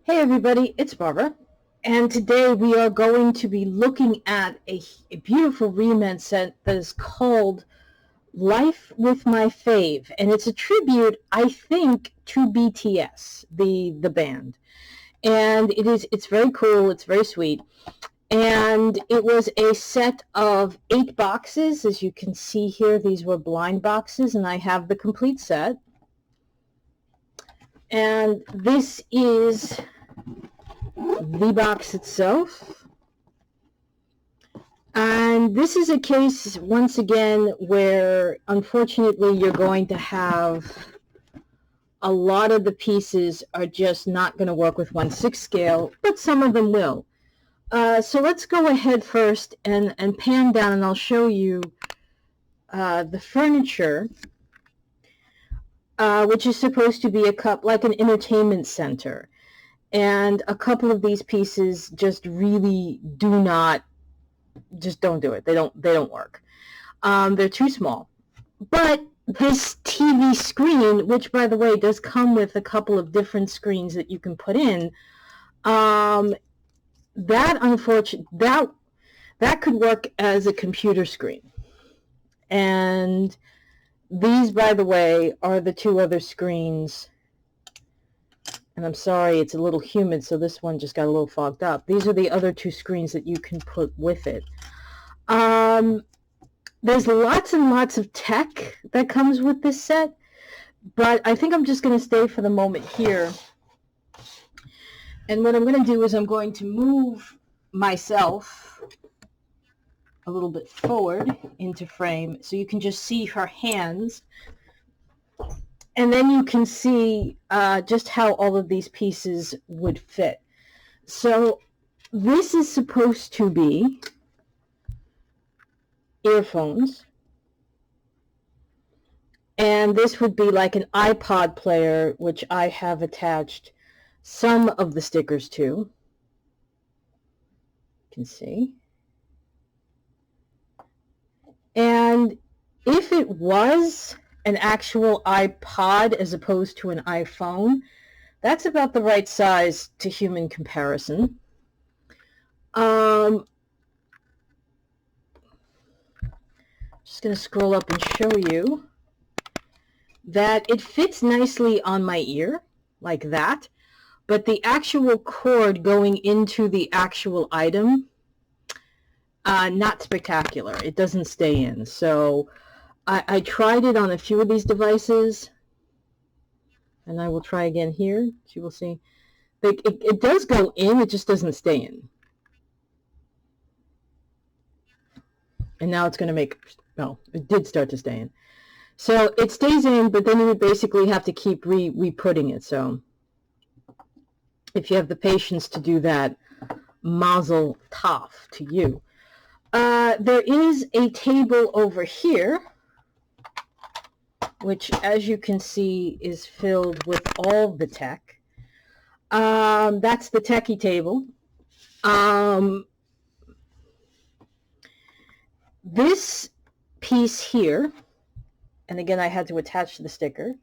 Hey everybody, it's Barbara, and today we are going to be looking at a beautiful Re-Ment set that is called Life with My Fave, and it's a tribute, I think, to BTS, the band. And it's very cool, it's very sweet, and it was a set of 8 boxes. As you can see here, these were blind boxes, and I have the complete set. And this is the box itself. And this is a case, once again, where unfortunately you're going to have a lot of the pieces are just not going to work with 1/6 scale, but some of them will. So let's go ahead first and pan down, and I'll show you the furniture, which is supposed to be like an entertainment center. And a couple of these pieces just really just don't do it. They don't work. They're too small. But this TV screen, which by the way does come with a couple of different screens that you can put in, that could work as a computer screen. And these, by the way, are the 2 other screens. And I'm sorry, it's a little humid, so this one just got a little fogged up. These are the other 2 screens that you can put with it. There's lots and lots of tech that comes with this set, but I think I'm just going to stay for the moment here. And what I'm going to do is I'm going to move myself a little bit forward into frame so you can just see her hands. And then you can see just how all of these pieces would fit. So this is supposed to be earphones. And this would be like an iPod player, which I have attached some of the stickers to. You can see. And if it was an actual iPod as opposed to an iPhone, that's about the right size to human comparison. Just going to scroll up and show you that it fits nicely on my ear, like that, but the actual cord going into the actual item, not spectacular. It doesn't stay in. So I tried it on a few of these devices, and I will try again here. You will see. It does go in, it just doesn't stay in. And now it's going to make, no, it did start to stay in. So it stays in, but then you would basically have to keep re-putting it. So if you have the patience to do that, mazel tov to you. There is a table over here, which, as you can see, is filled with all the tech. That's the techie table. This piece here, and again I had to attach the sticker,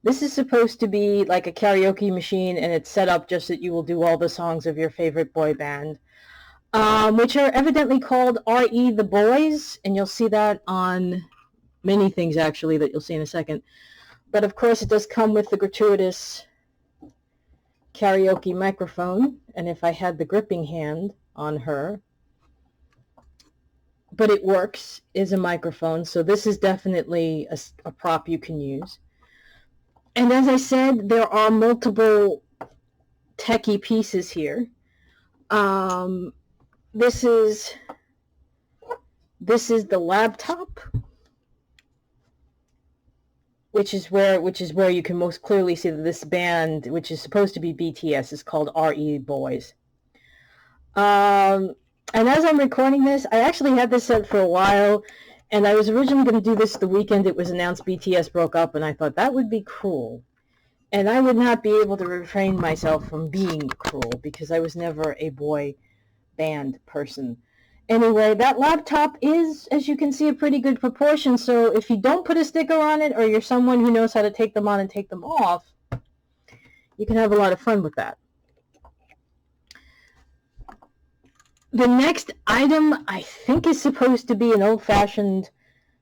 this is supposed to be like a karaoke machine, and it's set up just that you will do all the songs of your favorite boy band, which are evidently called R.E. the Boys, and you'll see that on many things actually that you'll see in a second. But of course it does come with the gratuitous karaoke microphone, and if I had the gripping hand on her, but it works, is a microphone, so this is definitely a prop you can use. And as I said, there are multiple techie pieces here. This is the laptop, which is where you can most clearly see that this band, which is supposed to be BTS, is called R.E. Boys. And as I'm recording this, I actually had this set for a while, and I was originally going to do this the weekend it was announced BTS broke up, and I thought that would be cruel. And I would not be able to refrain myself from being cruel, because I was never a boy band person. Anyway, that laptop is, as you can see, a pretty good proportion, so if you don't put a sticker on it, or you're someone who knows how to take them on and take them off, you can have a lot of fun with that. The next item, I think, is supposed to be an old-fashioned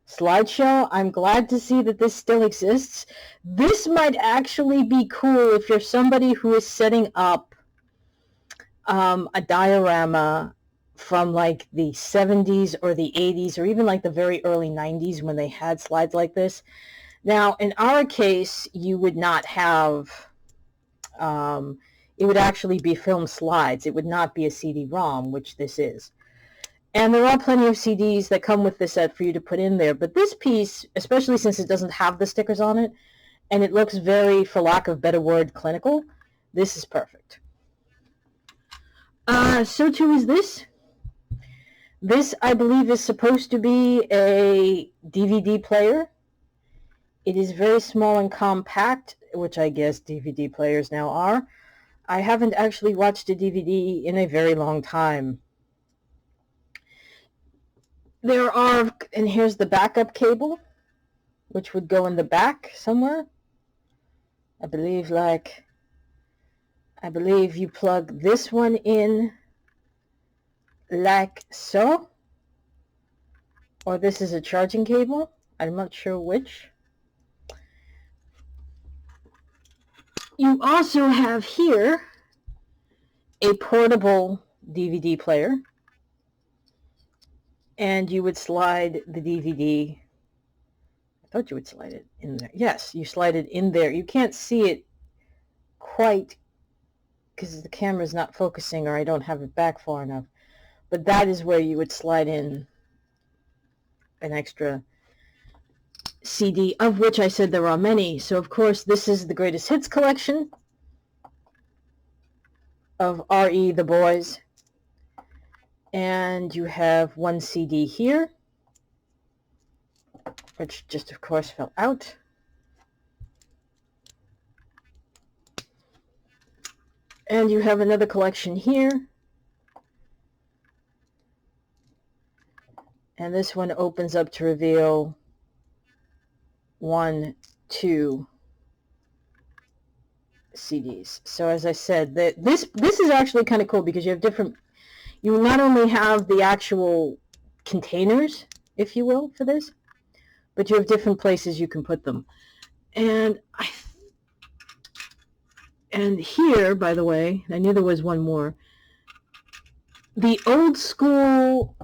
slideshow. I'm glad to see that this still exists. This might actually be cool if you're somebody who is setting up a diorama from like the 70s or the 80s or even like the very early 90s when they had slides like this. Now, in our case, you would not have, it would actually be film slides. It would not be a CD-ROM, which this is. And there are plenty of CDs that come with this set for you to put in there. But this piece, especially since it doesn't have the stickers on it, and it looks very, for lack of a better word, clinical, this is perfect. So too is this. This, I believe, is supposed to be a DVD player. It is very small and compact, which I guess DVD players now are. I haven't actually watched a DVD in a very long time. There are, and here's the backup cable, which would go in the back somewhere. I believe you plug this one in like so, or this is a charging cable. I'm not sure which. You also have here a portable DVD player, and you would slide the DVD. I thought you would slide it in there. Yes, you slide it in there. You can't see it quite because the camera's not focusing or I don't have it back far enough. But that is where you would slide in an extra CD, of which I said there are many. So, of course, this is the greatest hits collection of R.E. the Boys. And you have one CD here, which just, of course, fell out. And you have another collection here. And this one opens up to reveal 1, 2 CDs. So as I said, this is actually kind of cool because you have different, you not only have the actual containers, if you will, for this, but you have different places you can put them. And here, by the way, I knew there was one more. The old school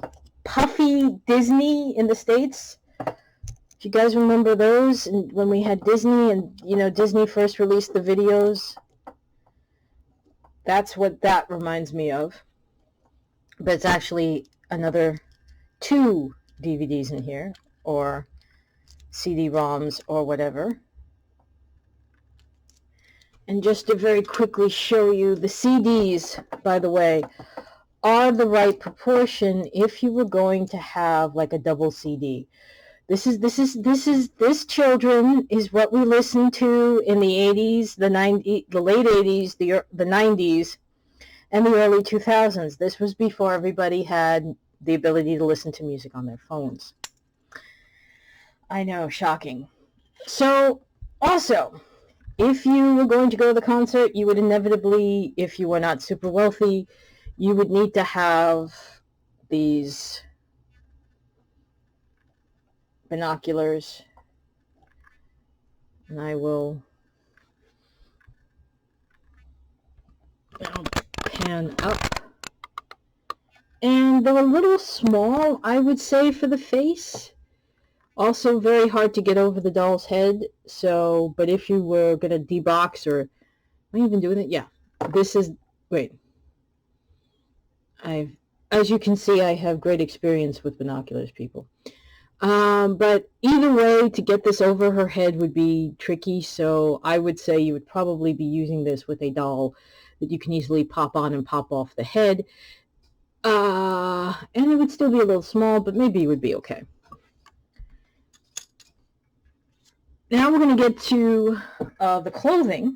puffy Disney in the States. If you guys remember those, and when we had Disney and, you know, Disney first released the videos, that's what that reminds me of. But it's actually another 2 DVDs in here, or CD-ROMs, or whatever. And just to very quickly show you, the CDs, by the way, are the right proportion if you were going to have like a double CD. This children is what we listened to in the 80s, the 90s, the late 80s, the 90s, and the early 2000s. This was before everybody had the ability to listen to music on their phones. I know, shocking. So, also, if you were going to go to the concert, you would inevitably, if you were not super wealthy, you would need to have these binoculars. And I'll pan up. And they're a little small, I would say, for the face. Also very hard to get over the doll's head. So, but if you were going to debox, or am I even doing it? Yeah. This is, wait. As you can see, I have great experience with binoculars, people. But either way, to get this over her head would be tricky, so I would say you would probably be using this with a doll that you can easily pop on and pop off the head. And it would still be a little small, but maybe it would be okay. Now we're going to get to the clothing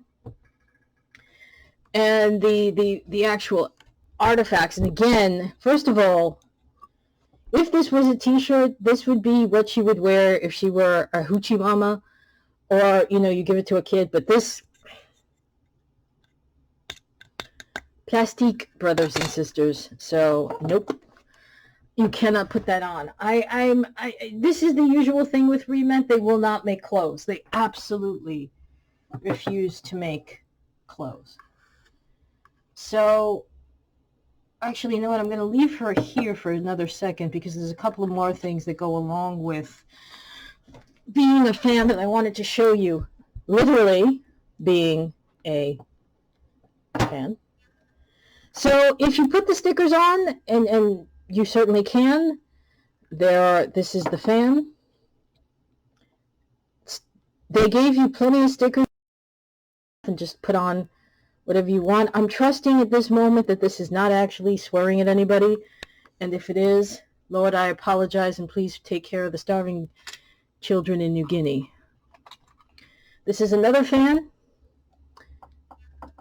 and the actual artifacts. And again, first of all, if this was a t-shirt, this would be what she would wear if she were a hoochie mama, or, you know, you give it to a kid. But this plastique, brothers and sisters. So nope, you cannot put that on. This is the usual thing with Re-Ment. They will not make clothes. They absolutely refuse to make clothes. So actually, you know what? I'm going to leave her here for another second because there's a couple of more things that go along with being a fan that I wanted to show you. Literally being a fan. So if you put the stickers on, and you certainly can, this is the fan. They gave you plenty of stickers and just put on whatever you want. I'm trusting at this moment that this is not actually swearing at anybody. And if it is, Lord, I apologize, and please take care of the starving children in New Guinea. This is another fan.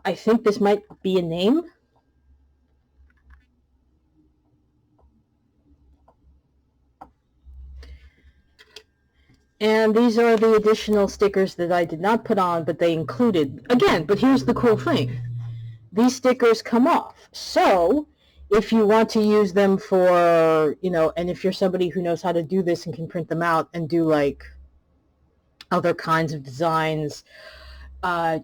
I think this might be a name. And these are the additional stickers that I did not put on, but they included. Again, but here's the cool thing. These stickers come off. So if you want to use them for, and if you're somebody who knows how to do this and can print them out and do like other kinds of designs, chinoiseries,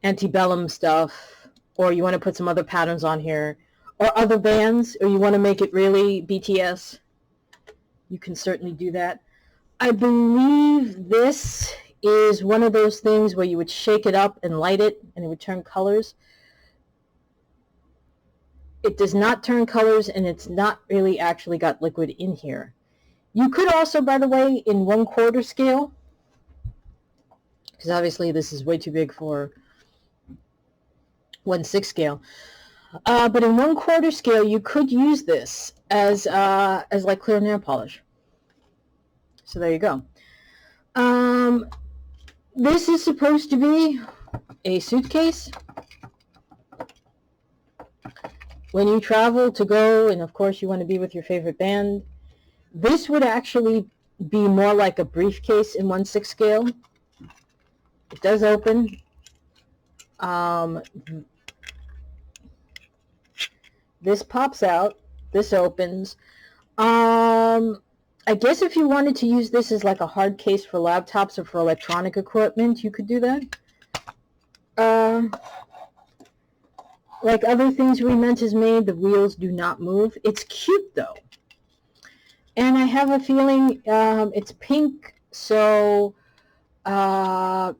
antebellum stuff, or you want to put some other patterns on here, or other bands, or you want to make it really BTS, you can certainly do that. I believe this is one of those things where you would shake it up and light it, and it would turn colors. It does not turn colors, and it's not really actually got liquid in here. You could also, by the way, in 1/4 scale, because obviously this is way too big for 1/6 scale. But in 1/4 scale, you could use this as like clear nail polish. So there you go. This is supposed to be a suitcase. When you travel to go, and of course you want to be with your favorite band, this would actually be more like a briefcase in 1/6 scale. It does open. This pops out. This opens. I guess if you wanted to use this as like a hard case for laptops or for electronic equipment, you could do that. Like other things Re-Ment has made, the wheels do not move. It's cute though. And I have a feeling it's pink, so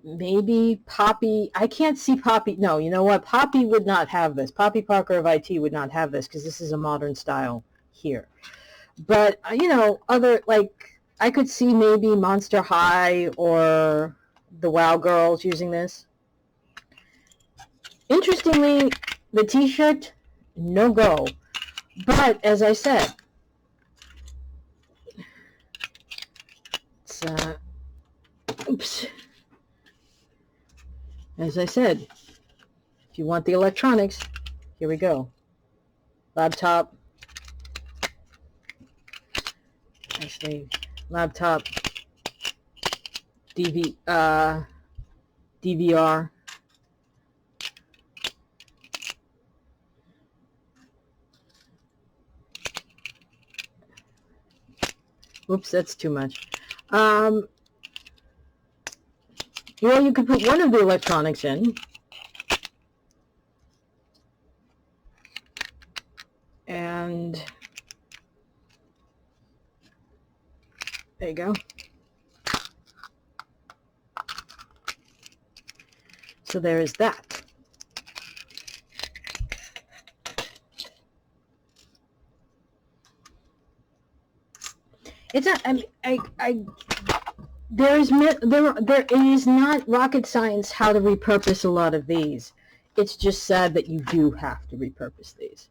maybe Poppy. I can't see Poppy. No, you know what? Poppy would not have this. Poppy Parker of IT would not have this because this is a modern style here. But, other, like, I could see maybe Monster High or the WoW Girls using this. Interestingly, the t-shirt, no go. But, as I said, it's, oops. As I said, if you want the electronics, here we go. Laptop. Actually, laptop. DVR. Oops, that's too much. Well, you could put one of the electronics in. And there you go. So there is that. It's not, there is not rocket science how to repurpose a lot of these. It's just sad that you do have to repurpose these.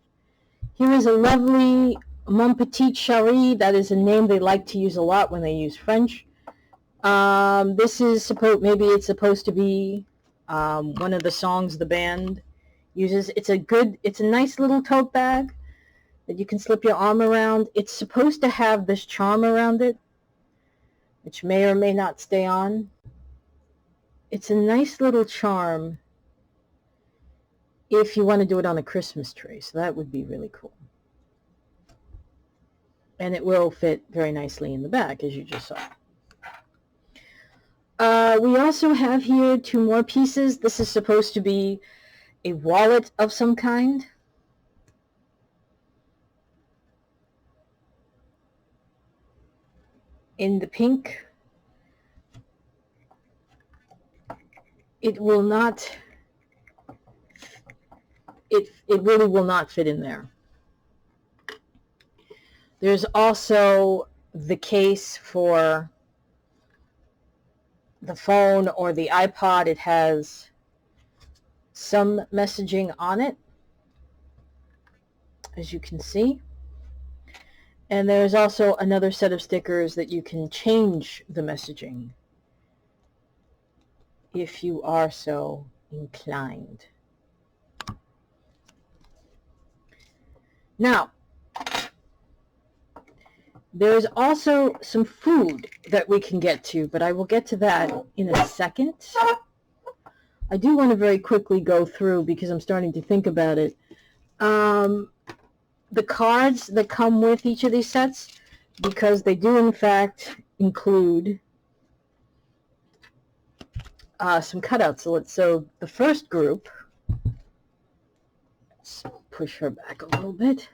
Here is a lovely Mon Petit Chéri. That is a name they like to use a lot when they use French. This is maybe it's supposed to be one of the songs the band uses. It's a nice little tote bag that you can slip your arm around. It's supposed to have this charm around it, which may or may not stay on. it's a nice little charm if you want to do it on a Christmas tree. So that would be really cool. And it will fit very nicely in the back, as you just saw. We also have here 2 more pieces. This is supposed to be a wallet of some kind. In the pink. It will not, it really will not fit in there. There's also the case for the phone or the iPod. It has some messaging on it, as you can see. And there's also another set of stickers that you can change the messaging if you are so inclined. Now, there's also some food that we can get to, but I will get to that in a second. I do want to very quickly go through, because I'm starting to think about it, the cards that come with each of these sets, because they do in fact include some cutouts. So the first group, let's push her back a little bit.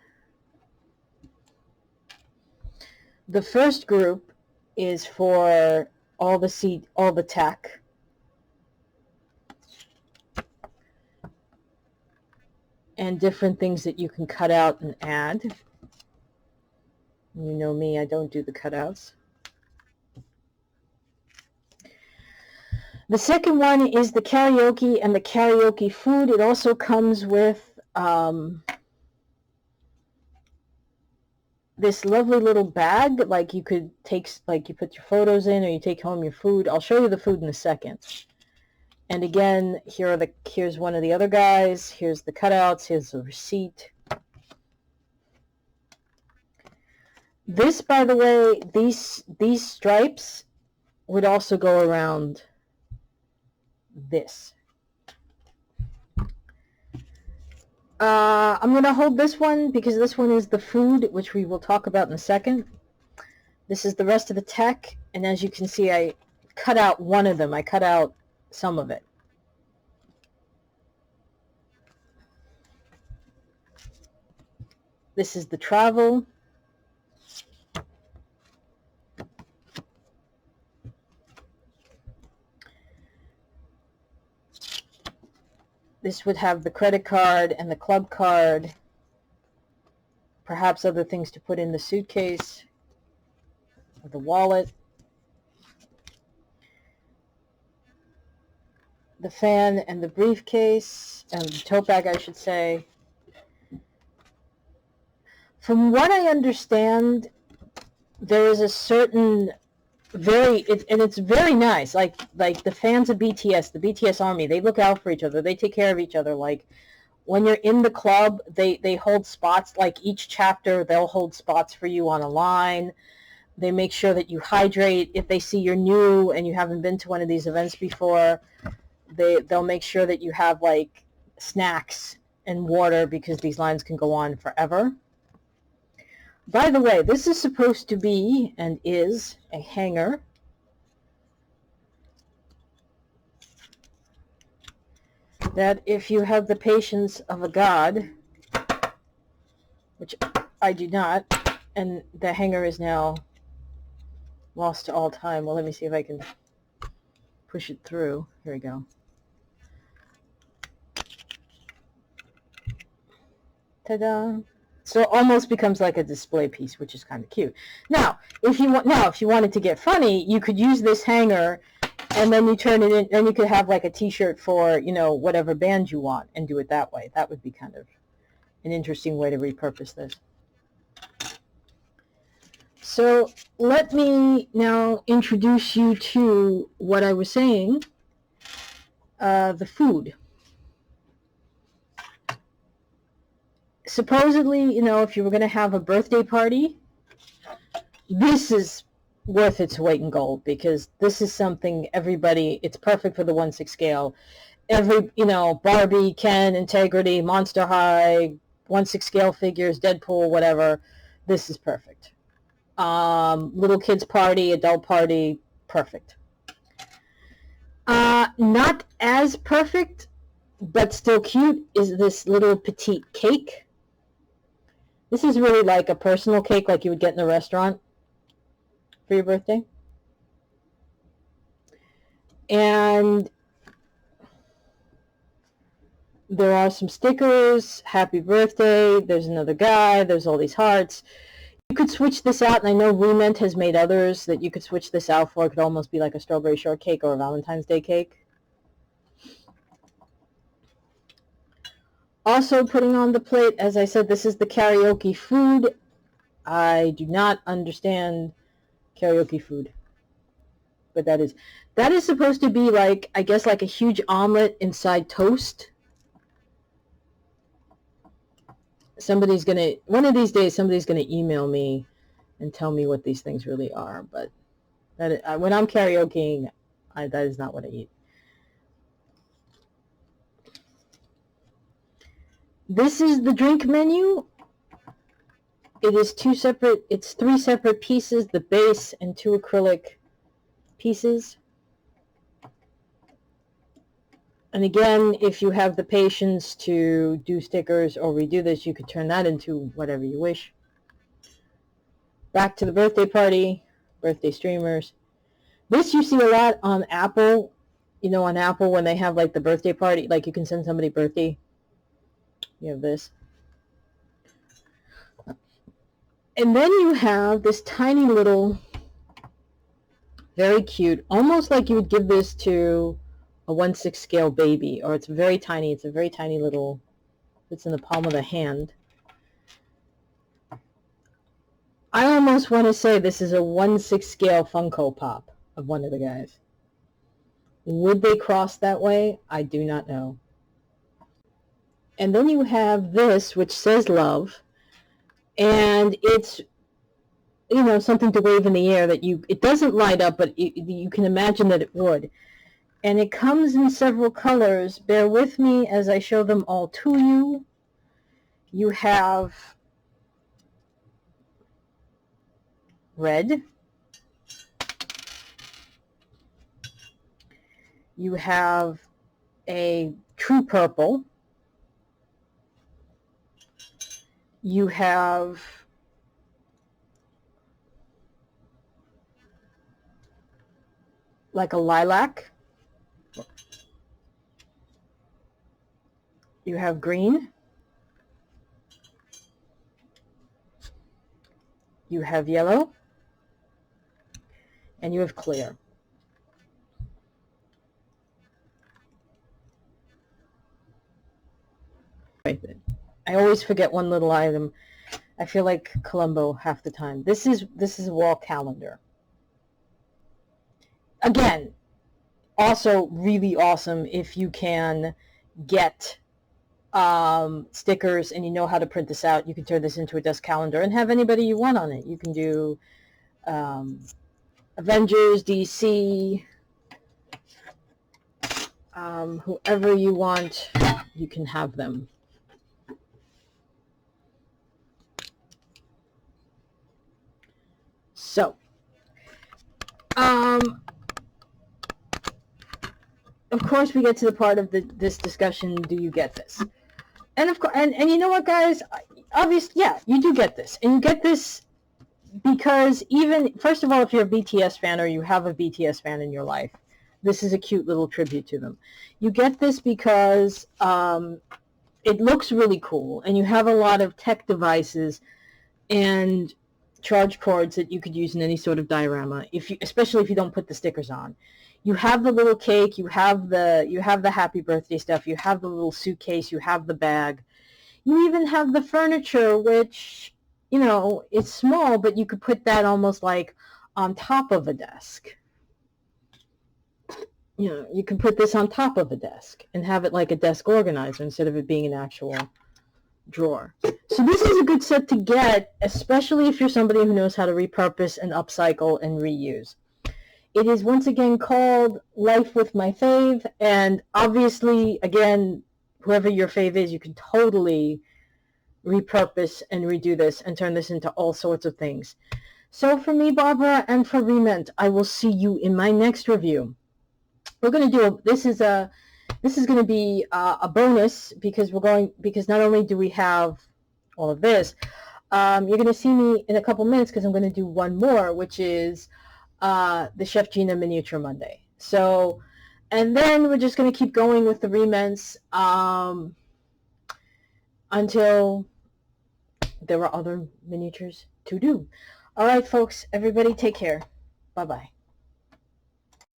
The first group is for all the tech. And different things that you can cut out and add. You know me, I don't do the cutouts. The second one is the karaoke and the karaoke food. It also comes with this lovely little bag, like you could take, like you put your photos in, or you take home your food. I'll show you the food in a second. And again, here's one of the other guys. Here's the cutouts. Here's the receipt. This, by the way, these stripes would also go around this. I'm going to hold this one because this one is the food, which we will talk about in a second. This is the rest of the tech, and as you can see, I cut out one of them. I cut out some of it. This is the travel. This would have the credit card and the club card, perhaps other things to put in the suitcase, or the wallet. The fan and the briefcase, and the tote bag, I should say. From what I understand, there is a certain it's very nice. Like the fans of BTS, the BTS army, they look out for each other. They take care of each other. Like when you're in the club, they hold spots. Like each chapter, they'll hold spots for you on a line. They make sure that you hydrate. If they see you're new and you haven't been to one of these events before, they'll make sure that you have like snacks and water, because these lines can go on forever. By the way, this is supposed to be, and is, a hanger. That if you have the patience of a god, which I do not, and the hanger is now lost to all time. Well, let me see if I can push it through. Here we go. Ta-da! So it almost becomes like a display piece, which is kind of cute. Now, if you wanted to get funny, you could use this hanger, and then you turn it in, and you could have like a T-shirt for, whatever band you want, and do it that way. That would be kind of an interesting way to repurpose this. So let me now introduce you to what I was saying, the food. Supposedly, if you were going to have a birthday party, this is worth its weight in gold, because this is something everybody, it's perfect for the 1/6 scale. Every, Barbie, Ken, Integrity, Monster High, 1/6 scale figures, Deadpool, whatever. This is perfect. Little kids party, adult party, perfect. Not as perfect, but still cute, is this little petite cake. This is really like a personal cake like you would get in a restaurant for your birthday. And there are some stickers, happy birthday, there's another guy, there's all these hearts. You could switch this out, and I know Re-Ment has made others that you could switch this out for. It could almost be like a strawberry shortcake or a Valentine's Day cake. Also putting on the plate, as I said, this is the karaoke food. I do not understand karaoke food, but that is supposed to be like, I guess, like a huge omelet inside toast. One of these days, somebody's gonna email me and tell me what these things really are. But when I'm karaokeing, that is not what I eat. This is the drink menu. It's 3 separate pieces, the base and 2 acrylic pieces. And again, if you have the patience to do stickers or redo this, you could turn that into whatever you wish. Back to the birthday party, birthday streamers. This you see a lot on Apple. On Apple when they have like the birthday party, like you can send somebody birthday. You have this. And then you have this tiny little, very cute, almost like you would give this to a 1/6 scale baby, or it's very tiny. It's a very tiny little, it's in the palm of the hand. I almost want to say this is a 1/6 scale Funko Pop of one of the guys. Would they cross that way? I do not know. And then you have this, which says love, and it's, something to wave in the air that it doesn't light up, but you can imagine that it would. And it comes in several colors. Bear with me as I show them all to you. You have red. You have a true purple. You have like a lilac. You have green. You have yellow. And you have clear. I always forget one little item. I feel like Columbo half the time. This is a wall calendar. Again, also really awesome if you can get stickers and you know how to print this out. You can turn this into a desk calendar and have anybody you want on it. You can do Avengers, DC, whoever you want, you can have them. So, of course, we get to the part of this discussion. Do you get this? And of course, and you know what, guys? Obviously, yeah, you do get this, and you get this because even first of all, if you're a BTS fan or you have a BTS fan in your life, this is a cute little tribute to them. You get this because it looks really cool, and you have a lot of tech devices and charge cords that you could use in any sort of diorama, especially if you don't put the stickers on. You have the little cake, you have the happy birthday stuff, you have the little suitcase, you have the bag. You even have the furniture, which, it's small, but you could put that almost like on top of a desk. You can put this on top of a desk and have it like a desk organizer instead of it being an actual drawer. So this is a good set to get, especially if you're somebody who knows how to repurpose and upcycle and reuse. It is once again called Life with My Fave, and obviously, again, whoever your fave is, you can totally repurpose and redo this and turn this into all sorts of things. So for me, Barbara, and for Re-Ment, I will see you in my next review. We're going to do this is going to be a bonus because not only do we have all of this, you're going to see me in a couple minutes because I'm going to do one more, which is the Chef Gina Miniature Monday. So, and then we're just going to keep going with the Re-Ments until there are other miniatures to do. All right, folks, everybody take care. Bye-bye.